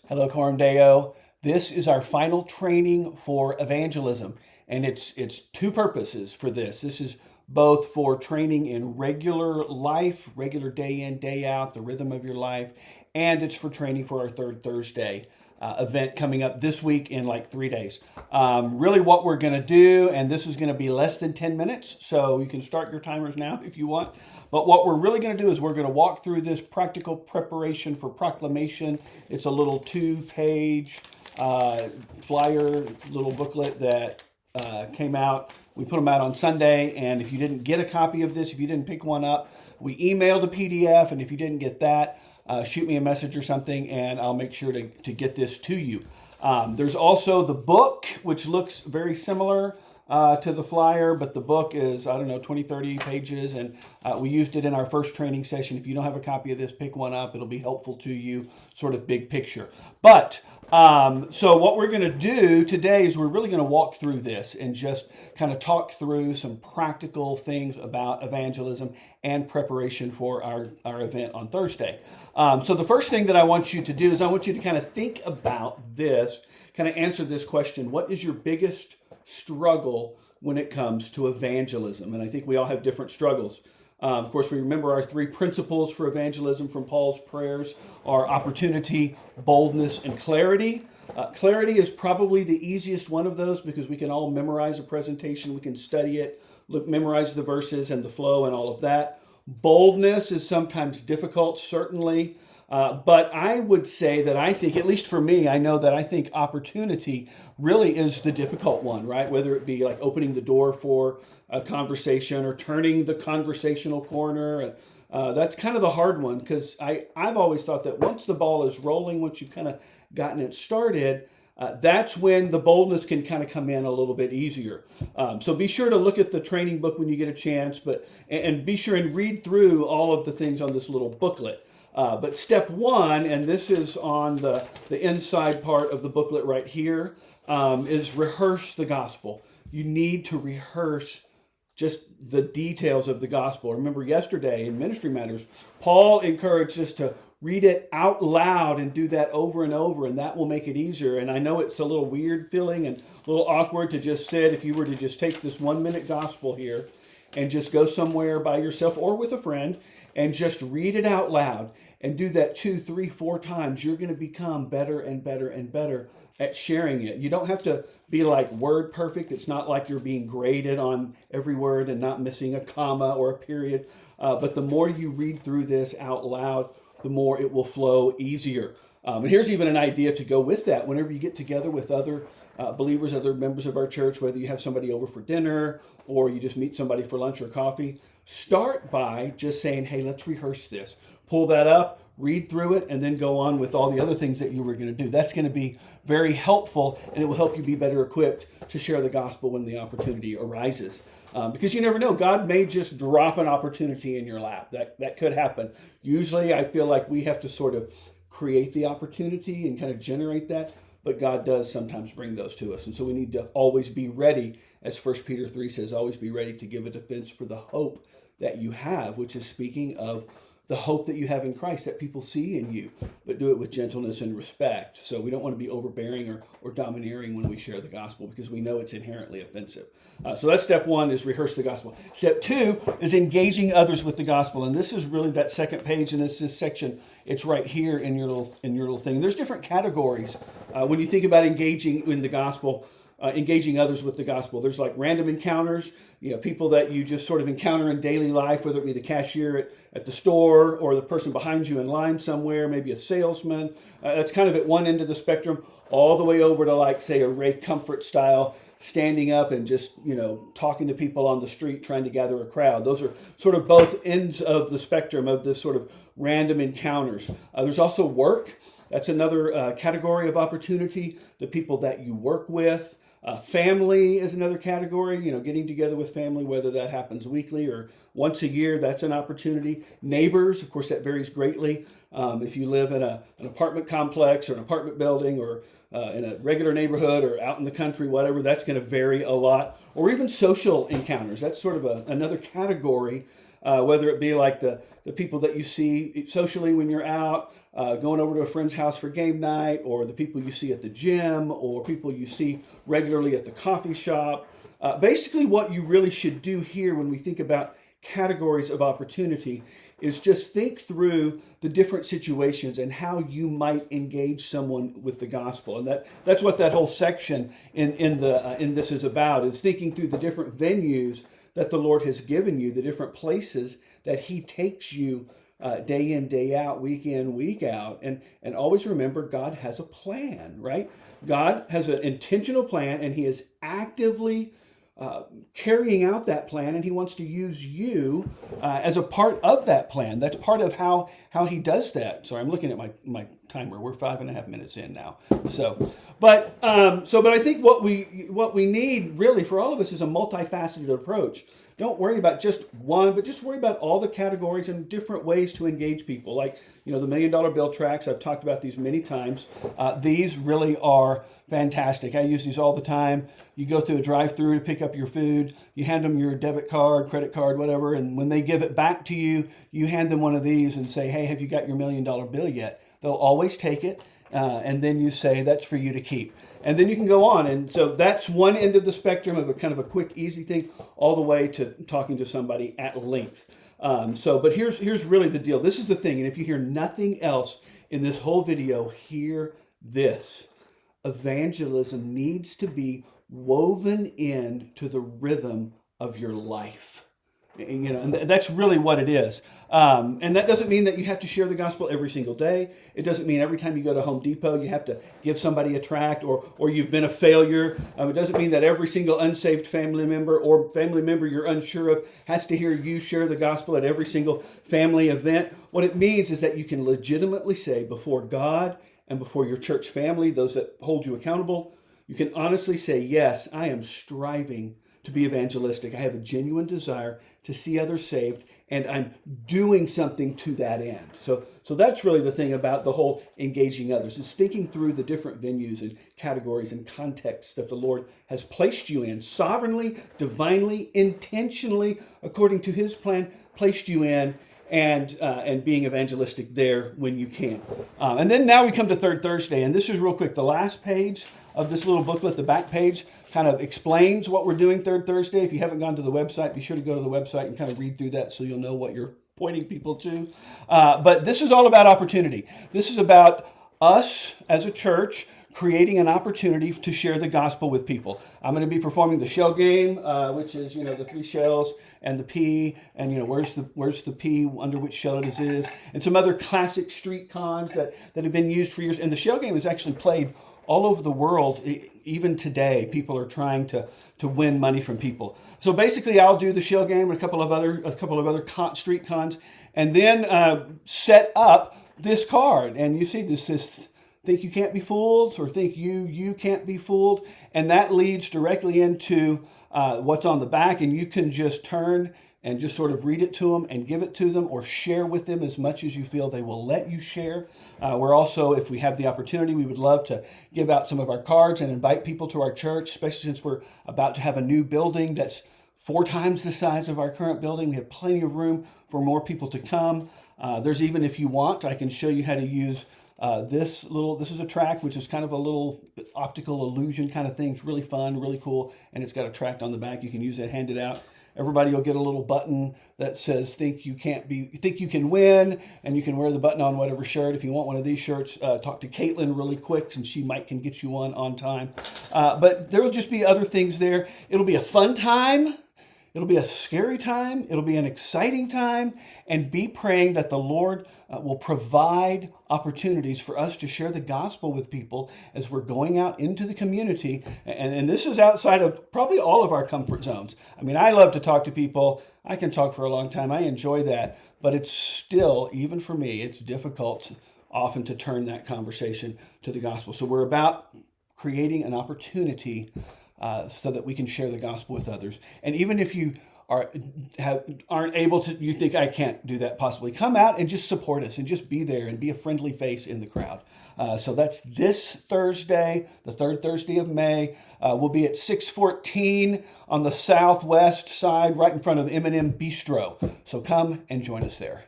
Hello, Coram Deo. This is our final training for evangelism, and it's two purposes for this. This is both for training in regular life, regular day in, day out, the rhythm of your life, and it's for training for our third Thursday event coming up this week in like 3 days. Really, what we're going to do, and this is going to be less than 10 minutes, so you can start your timers now if you want. But what we're really going to do is we're going to walk through this practical preparation for proclamation. It's a little 2-page flyer, little booklet that came out. We put them out on Sunday, and if you didn't get a copy of this, if you didn't pick one up, we emailed a PDF, and if you didn't get that, shoot me a message or something, and I'll make sure to get this to you. There's also the book, which looks very similar to the flyer, but the book is, 20, 30 pages, and we used it in our first training session. If you don't have a copy of this, pick one up. It'll be helpful to you, sort of big picture. But, so what we're going to do today is we're really going to walk through this and just kind of talk through some practical things about evangelism and preparation for our event on Thursday. So the first thing that I want you to do is I want you to kind of think about this, kind of answer this question: what is your biggest struggle when it comes to evangelism? And I think we all have different struggles. Of course, we remember our 3 principles for evangelism from Paul's prayers are opportunity, boldness, and clarity. Clarity is probably the easiest one of those because we can all memorize a presentation, we can study it, memorize the verses and the flow and all of that. Boldness is sometimes difficult, certainly. But I would say that I think, at least for me, I know that I think opportunity really is the difficult one, right? Whether it be like opening the door for a conversation or turning the conversational corner. That's kind of the hard one because I've always thought that once the ball is rolling, once you've kind of gotten it started, that's when the boldness can kind of come in a little bit easier. So be sure to look at the training book when you get a chance, and be sure and read through all of the things on this little booklet. But step 1, and this is on the inside part of the booklet right here, is rehearse the gospel. You need to rehearse just the details of the gospel. Remember yesterday in Ministry Matters, Paul encouraged us to read it out loud and do that over and over, and that will make it easier. And I know it's a little weird feeling and a little awkward to just sit, if you were to just take this 1-minute gospel here and just go somewhere by yourself or with a friend and just read it out loud and do that 2, 3, 4 times, you're going to become better and better and better at sharing it. You don't have to be like word perfect. It's not like you're being graded on every word and not missing a comma or a period. But the more you read through this out loud, the more it will flow easier. And here's even an idea to go with that. Whenever you get together with other believers, other members of our church, whether you have somebody over for dinner or you just meet somebody for lunch or coffee, start by just saying, hey, let's rehearse this. Pull that up, read through it, and then go on with all the other things that you were going to do. That's going to be very helpful, and it will help you be better equipped to share the gospel when the opportunity arises. Because you never know, God may just drop an opportunity in your lap. That could happen. Usually I feel like we have to sort of create the opportunity and kind of generate that, but God does sometimes bring those to us. And so we need to always be ready, as 1 Peter 3 says, always be ready to give a defense for the hope that you have, which is speaking of the hope that you have in Christ that people see in you, but do it with gentleness and respect. So we don't want to be overbearing or domineering when we share the gospel because we know it's inherently offensive. So that's step 1, is rehearse the gospel. Step 2 is engaging others with the gospel. And this is really that second page in this section. It's right here in your little thing. There's different categories when you think about engaging in the gospel. Engaging others with the gospel. There's like random encounters, people that you just sort of encounter in daily life, whether it be the cashier at the store or the person behind you in line somewhere, maybe a salesman. That's kind of at one end of the spectrum, all the way over to like, say, a Ray Comfort style, standing up and just, talking to people on the street, trying to gather a crowd. Those are sort of both ends of the spectrum of this sort of random encounters. There's also work. That's another category of opportunity, the people that you work with. Family is another category, getting together with family, whether that happens weekly or once a year, that's an opportunity. Neighbors, of course, that varies greatly. If you live in an apartment complex or an apartment building or in a regular neighborhood or out in the country, whatever, that's going to vary a lot. Or even social encounters. That's sort of another category, whether it be like the people that you see socially when you're out, going over to a friend's house for game night, or the people you see at the gym, or people you see regularly at the coffee shop. Basically, what you really should do here when we think about categories of opportunity is just think through the different situations and how you might engage someone with the gospel. And that's what that whole section in this is about, is thinking through the different venues that the Lord has given you, the different places that he takes you day in, day out, week in, week out. And always remember, God has a plan, right? God has an intentional plan, and he is actively carrying out that plan, and he wants to use you as a part of that plan. That's part of how he does that. Sorry, I'm looking at my timer. We're 5.5 minutes in now. But I think what we need really for all of us is a multifaceted approach. Don't worry about just one, but just worry about all the categories and different ways to engage people. Like, the $1 Million Bill tracks, I've talked about these many times. These really are fantastic. I use these all the time. You go through a drive-through to pick up your food, you hand them your debit card, credit card, whatever, and when they give it back to you, you hand them one of these and say, hey, have you got your $1 Million Bill yet? They'll always take it, and then you say, that's for you to keep. And then you can go on. And so that's one end of the spectrum of a kind of a quick, easy thing, all the way to talking to somebody at length. But here's really the deal. This is the thing. And if you hear nothing else in this whole video, hear this. Evangelism needs to be woven into the rhythm of your life. And that's really what it is. And that doesn't mean that you have to share the gospel every single day. It doesn't mean every time you go to Home Depot, you have to give somebody a tract or you've been a failure. It doesn't mean that every single unsaved family member or family member you're unsure of has to hear you share the gospel at every single family event. What it means is that you can legitimately say before God and before your church family, those that hold you accountable, you can honestly say, yes, I am striving to be evangelistic. I have a genuine desire to see others saved, and I'm doing something to that end. So that's really the thing about the whole engaging others, is thinking through the different venues and categories and contexts that the Lord has placed you in, sovereignly, divinely, intentionally, according to his plan, placed you in, and being evangelistic there when you can. And then now we come to Third Thursday, and this is real quick. The last page of this little booklet, the back page, kind of explains what we're doing Third Thursday. If you haven't gone to the website, be sure to go to the website and kind of read through that so you'll know what you're pointing people to. But this is all about opportunity. This is about us as a church creating an opportunity to share the gospel with people. I'm going to be performing the shell game, which is, the 3 shells and the P, and where's the P, under which shell it is, and some other classic street cons that have been used for years. And the shell game is actually played all over the world. Even today, people are trying to win money from people. So basically, I'll do the shell game and a couple of other street cons, and then set up this card. And you see this think you can't be fooled, or think you can't be fooled, and that leads directly into what's on the back. And you can just turn and just sort of read it to them and give it to them, or share with them as much as you feel they will let you share. We're also, if we have the opportunity, we would love to give out some of our cards and invite people to our church, especially since we're about to have a new building that's 4 times the size of our current building. We have plenty of room for more people to come. There's even, if you want, I can show you how to use this is a tract, which is kind of a little optical illusion kind of thing. It's really fun, really cool, and it's got a tract on the back. You can use it, hand it out. Everybody will get a little button that says think you can win, and you can wear the button on whatever shirt. If you want one of these shirts, talk to Caitlin really quick, and she can get you one on time. But there will just be other things there. It'll be a fun time. It'll be a scary time. It'll be an exciting time. And be praying that the Lord will provide opportunities for us to share the gospel with people as we're going out into the community. And this is outside of probably all of our comfort zones. I mean, I love to talk to people. I can talk for a long time. I enjoy that. But it's still, even for me, it's difficult often to turn that conversation to the gospel. So we're about creating an opportunity so that we can share the gospel with others. And even if you aren't able to, you think I can't do that possibly, come out and just support us and just be there and be a friendly face in the crowd. So that's this Thursday, the 3rd Thursday of May. We'll be at 614 on the southwest side, right in front of M&M Bistro. So come and join us there.